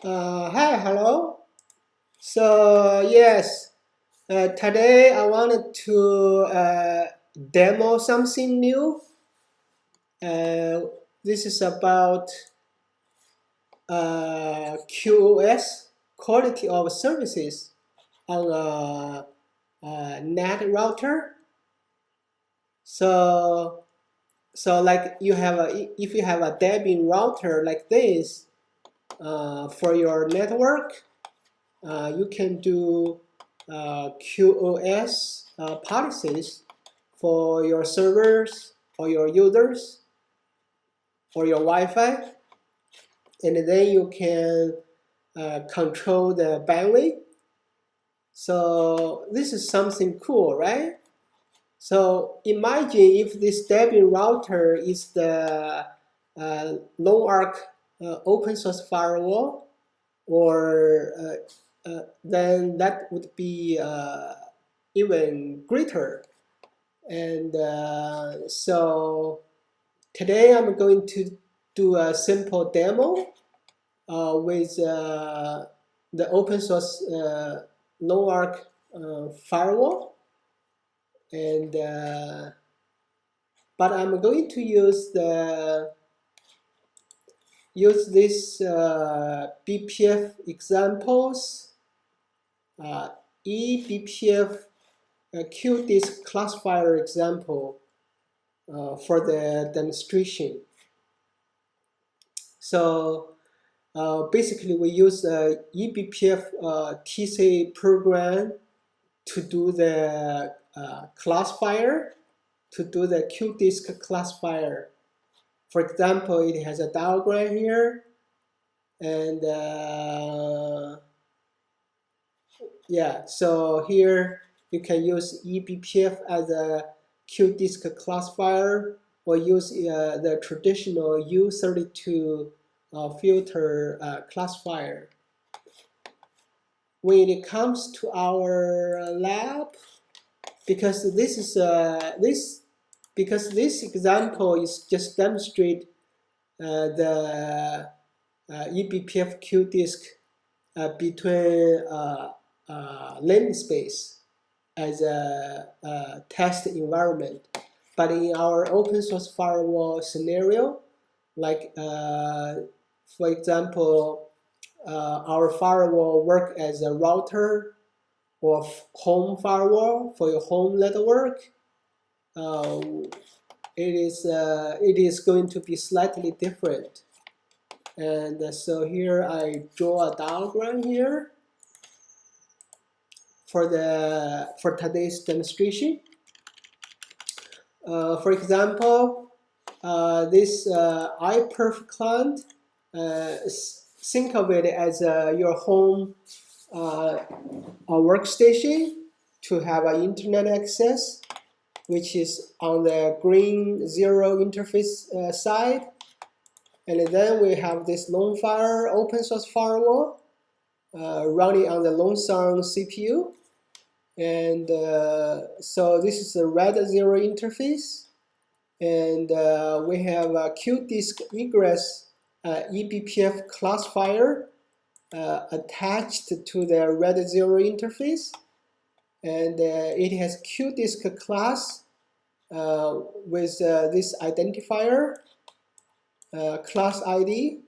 Hi, hello. So yes, today I wanted to demo something new. Uh, this is about QoS, quality of services, on a NAT router. So like if you have a Debian router like this for your network. You can do QoS policies for your servers or your users or your Wi-Fi, and then you can control the bandwidth. So this is something cool, right? So imagine if this Debian router is the LoongFire open source firewall, or then that would be even greater. And so today I'm going to do a simple demo with the open source LoongFire firewall, and but I'm going to use this BPF examples, eBPF QDisk classifier example for the demonstration. So basically we use the eBPF TC program to do the classifier, to do the QDisk classifier. For example, it has a diagram here, and yeah, so here you can use eBPF as a QDisk classifier, or use the traditional U32 filter classifier. When it comes to our lab, because this is this example is just demonstrate the eBPF QDisk between namespace as a test environment. But in our open source firewall scenario, like for example, our firewall work as a router or home firewall for your home network, it is going to be slightly different. And so here I draw a diagram here for today's demonstration. For example, this iPerf client, think of it as your home workstation to have an internet access, which is on the green 0 interface side. And then we have this LoongFire open source firewall running on the Longsong CPU. And so this is the red 0 interface. And we have a QDisk egress eBPF classifier attached to the red 0 interface. And it has QDisk class with this identifier, class ID.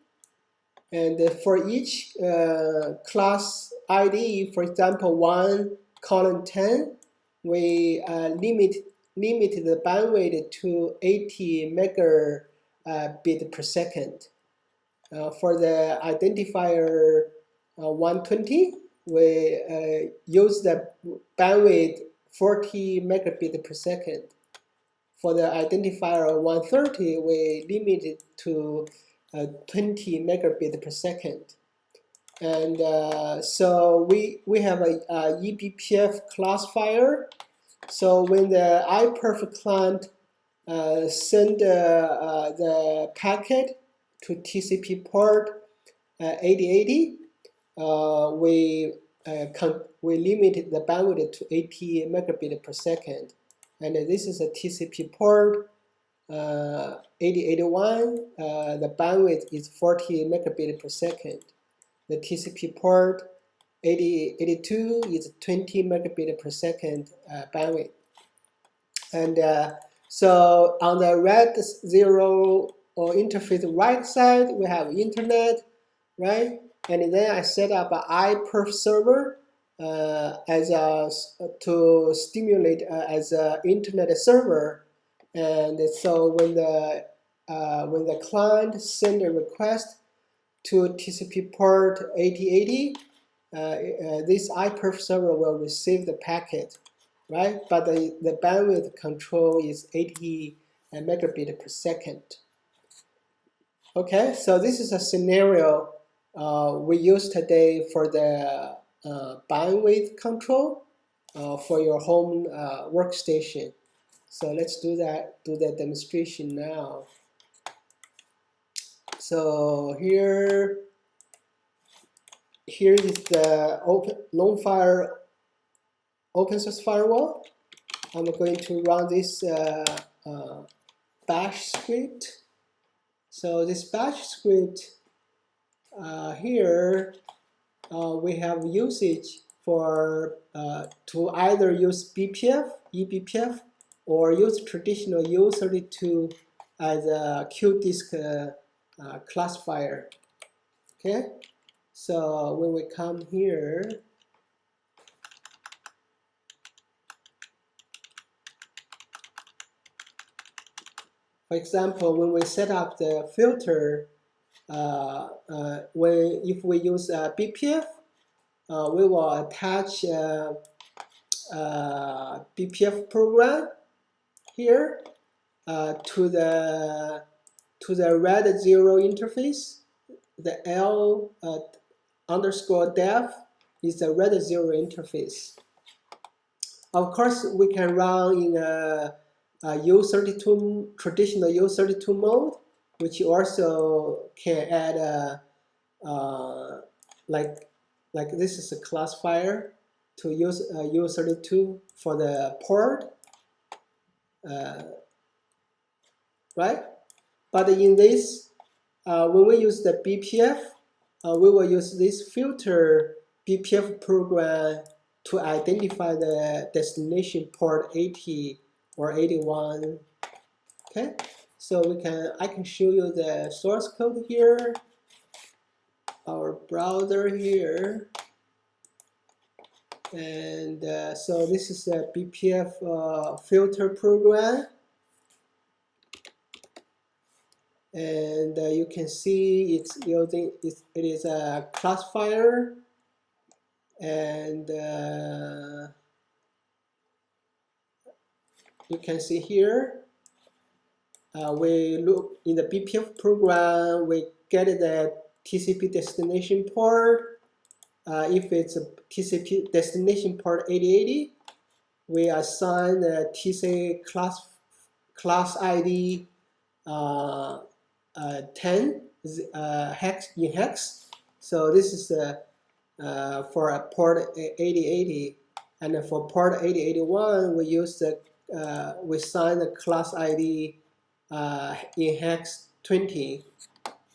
And for each class ID, for example, 1:10, we limit the bandwidth to 80 megabit per second. For the identifier 120, we use the bandwidth 40 megabit per second. For the identifier 130, we limit it to 20 megabit per second. And so we have a eBPF classifier. So when the iPerf client send the packet to TCP port 8080, we limit the bandwidth to 80 megabit per second. And this is a TCP port 8081. The bandwidth is 40 megabit per second. the TCP port 8082 is 20 megabit per second bandwidth. And so on the red 0 or interface right side, we have internet, right? And then I set up an iPerf server to stimulate as an internet server. And so when the client send a request to TCP port 8080, this iPerf server will receive the packet, right? But the bandwidth control is 80 megabit per second. Okay, so this is a scenario we use today for the bandwidth control for your home workstation. So let's do the demonstration now. So here is the LoongFire open source firewall. I'm going to run this bash script. So this bash script here we have usage for to either use BPF, eBPF, or use traditional U32 as a QDisk classifier. Okay, so when we come here, for example, when we set up the filter, if we use BPF, we will attach BPF program here to the red 0 interface. The L underscore dev is the red 0 interface. Of course, we can run in a U32 traditional U32 mode, which also can add like this is a classifier to use U32 for the port, right? But in this, when we use the BPF, we will use this filter BPF program to identify the destination port 80 or 81. Okay, so I can show you the source code here. Our browser here, and so this is a BPF filter program, and you can see it's using it is a classifier, and you can see here we look in the BPF program, we get the TCP destination port. If it's a TCP destination port 8080, we assign the TC class ID 10 hex in hex. So this is for a port 8080, and for port 8081 we use the we assign the class ID in hex 20,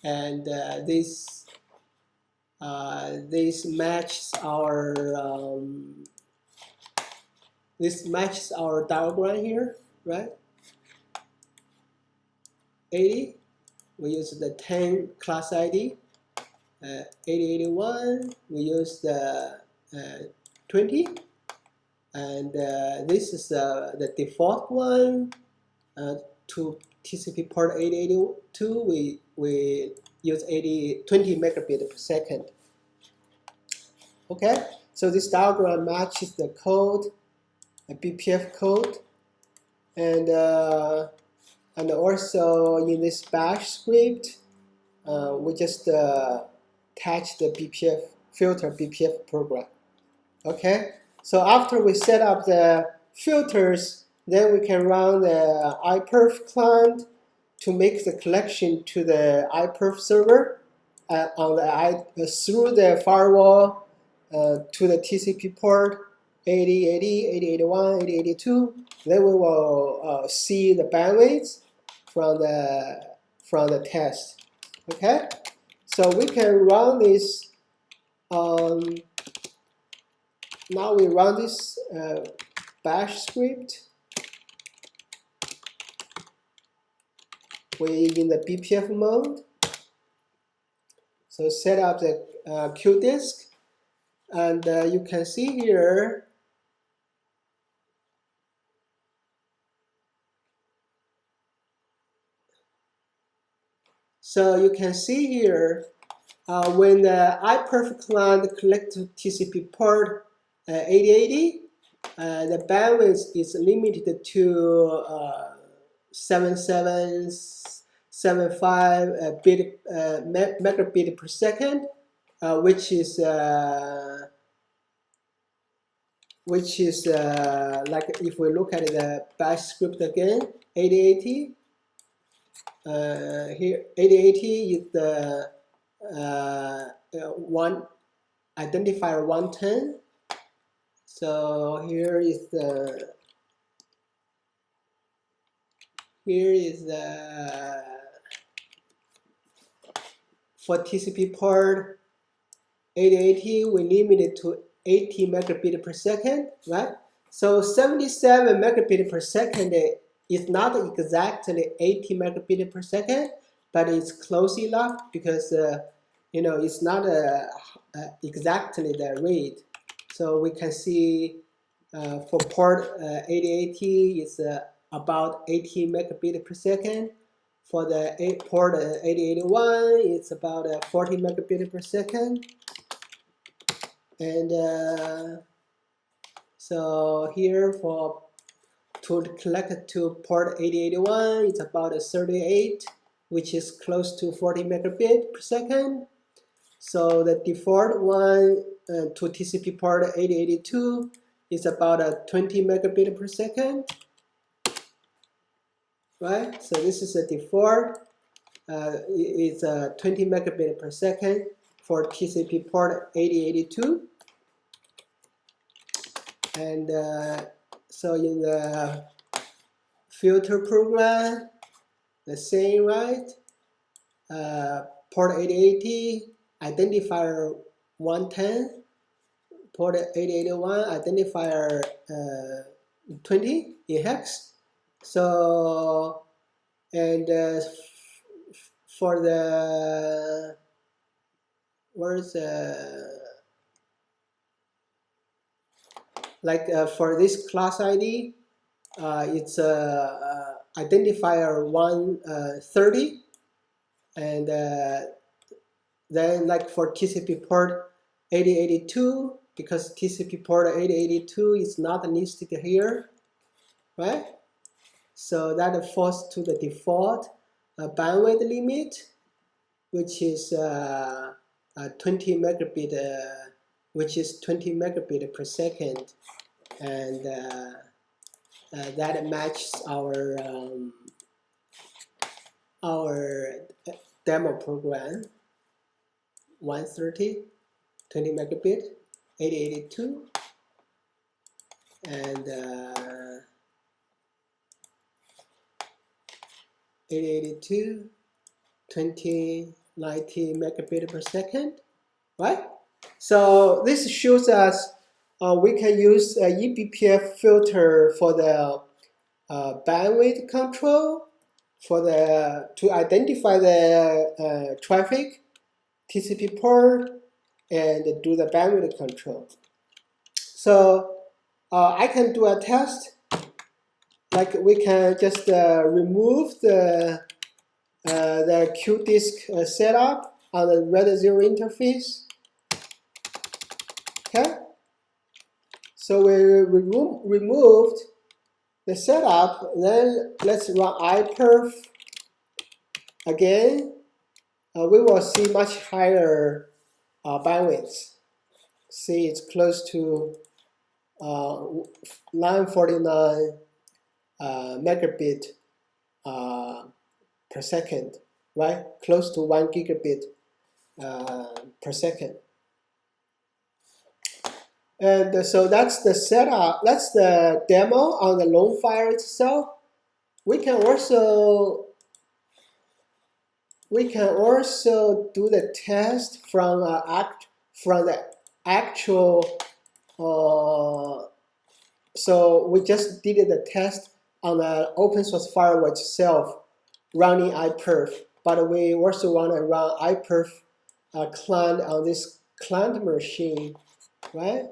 and this matches our diagram here, right? 80, we use the 10 class ID. 8081, we use the 20, and this is the default one. To TCP port 8082, we use 20 megabit per second. Okay, so this diagram matches the code, the BPF code, and also in this bash script, we just attach the BPF filter BPF program. Okay, so after we set up the filters, then we can run the iPerf client to make the connection to the iPerf server through the firewall to the TCP port 8080, 8081, 8082. Then we will see the bandwidth from the test. Okay, so we can run this Now we run this bash script. We're in the BPF mode. So set up the Q disk, and you can see here. So you can see here when the iPerf client connects to TCP port 8080, the bandwidth is limited to 7775 megabit per second, which is like if we look at the bash script again, 8080. Here 8080 is the one identifier 110. So here is the for TCP port 8080 we limit it to 80 megabit per second, right? So 77 megabit per second is not exactly 80 megabit per second, but it's close enough because you know, it's not exactly the rate. So we can see for port 8080 it's about 80 megabit per second. For the port 8081 it's about 40 megabit per second. And so here to connect to port 8081 it's about 38, which is close to 40 megabit per second. So the default one to TCP port 8082 is about 20 megabit per second, right? So this is a default. It's 20 megabit per second for TCP port 8082. And so in the filter program, the same, right? Port 8080, identifier 110, port 8081, identifier 20 in hex. So, and for the, where's like for this class ID, it's identifier 130, and then like for TCP port 8082, because TCP port 8082 is not listed here, right? So that falls to the default bandwidth limit, which is 20 megabit, which is 20 megabit per second, and that matches our demo program. 130, 20 megabit, 8082, and 8082, 2090 megabit per second, right? So this shows us we can use a eBPF filter for the bandwidth control, for the to identify the traffic, TCP port, and do the bandwidth control. So I can do a test. Like we can just remove the Q disk setup on the Red 0 interface. Okay. So we removed the setup. Then let's run iPerf again. We will see much higher bandwidth. See, it's close to 949 megabit per second, right? Close to 1 gigabit per second. And so that's the setup. That's the demo on the LoongFire itself. We can also do the test from from the actual, so we just did the test on the open source firewall itself, running eBPF, but we also want to run eBPF client on this client machine, right?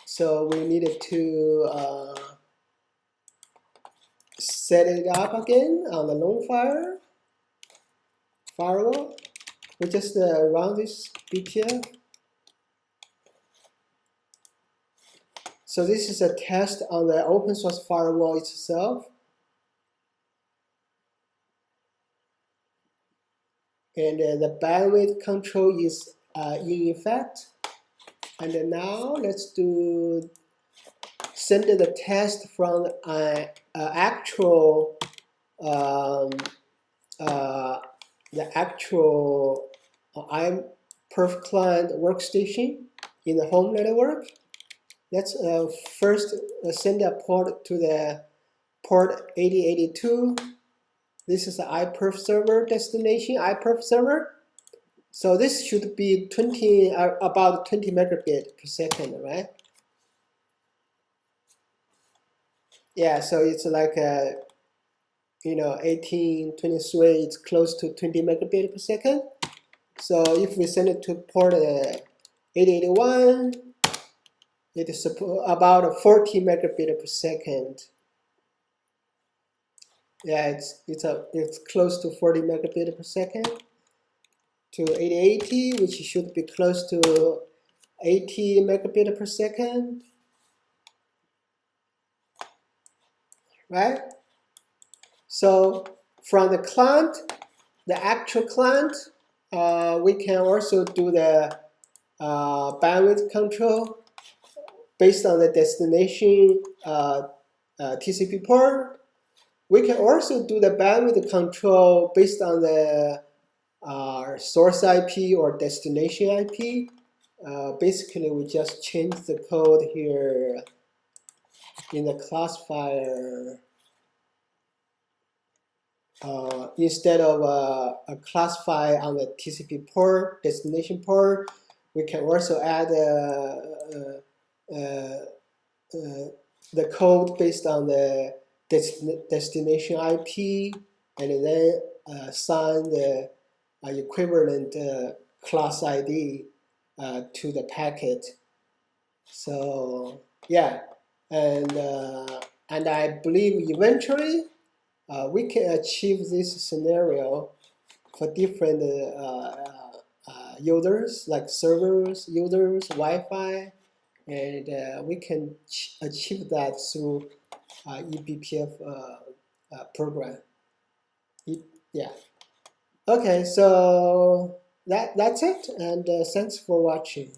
So we needed to set it up again on the LoongFire firewall. We just run this BPF. So this is a test on the open source firewall itself. And the bandwidth control is in effect. And now let's send the test from actual the actual eBPF client workstation in the home network. Let's first send a port to the port 8082. This is the eBPF server destination, eBPF server. So this should be about 20 megabit per second, right? Yeah, so it's like 1823. It's close to 20 megabit per second. So if we send it to port 8081, it is about 40 megabit per second. Yeah, it's close to 40 megabit per second. To 8080, which should be close to 80 megabit per second, right? So from the client, the actual client, we can also do the bandwidth control based on the destination TCP port. We can also do the bandwidth control based on the source IP or destination IP. Basically, we just change the code here in the classifier. Instead of a classify on the TCP port, destination port, we can also add the code based on the destination IP, and then assign the equivalent class ID to the packet. So yeah, and I believe eventually we can achieve this scenario for different users, like servers, users, Wi-Fi, and we can achieve that through eBPF program. Yeah. Okay, so that's it, and thanks for watching.